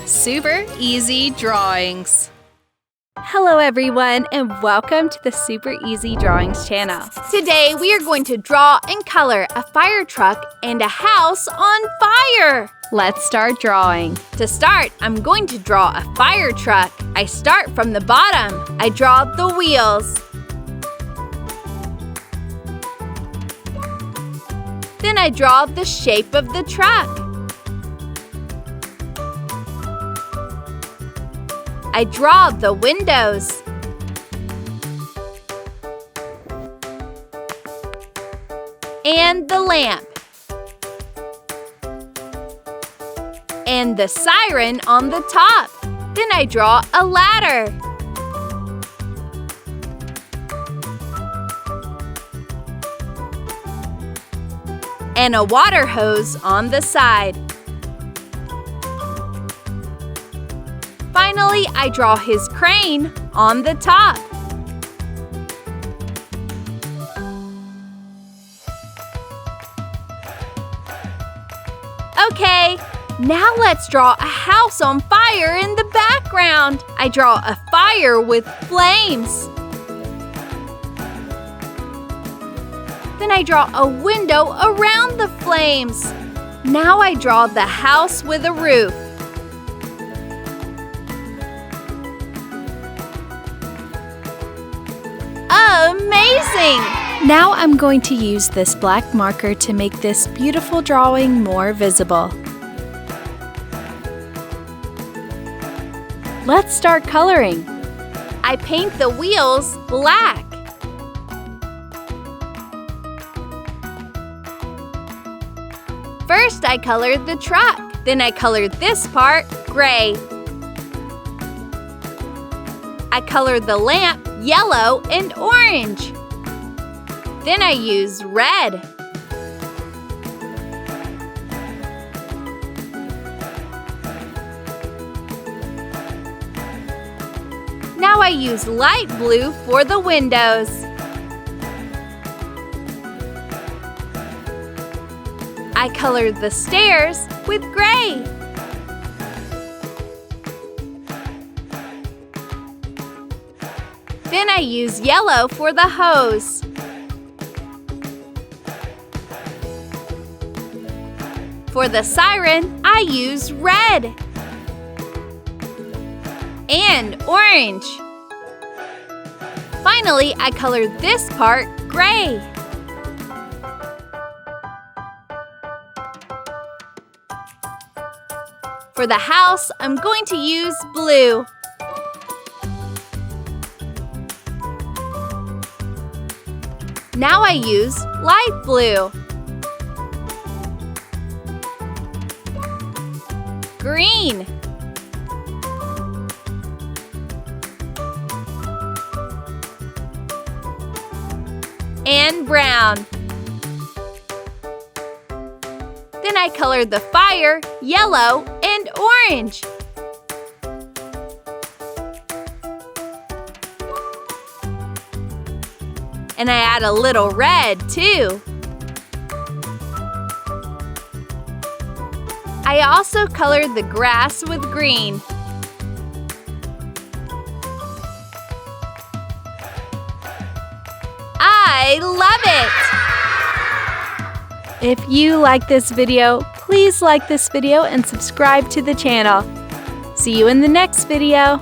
Super Easy Drawings. Hello everyone, and welcome to the Super Easy Drawings channel. Today we are going to draw and color a fire truck and a house on fire. Let's start drawing. To start, I'm going to draw a fire truck. I start from the bottom. I draw the wheels. Then I draw the shape of the truck. I draw the windows. And the lamp. And the siren on the top. Then I draw a ladder. And a water hose on the side. Finally, I draw his crane on the top. Okay, now let's draw a house on fire in the background. I draw a fire with flames. Then I draw a window around the flames. Now I draw the house with a roof. Amazing! Now I'm going to use this black marker to make this beautiful drawing more visible. Let's start coloring. I paint the wheels black. First, I colored the truck. Then I colored this part gray. I colored the lamp yellow and orange. Then I use red. Now I use light blue for the windows. I colored the stairs with gray. Then I use yellow for the hose. For the siren, I use red and orange. Finally, I colored this part gray. For the house, I'm going to use blue. Now I use light blue. Green. And brown. Then I colored the fire yellow and orange. And I add a little red too. I also colored the grass with green. I love it! If you like this video, please like this video and subscribe to the channel. See you in the next video.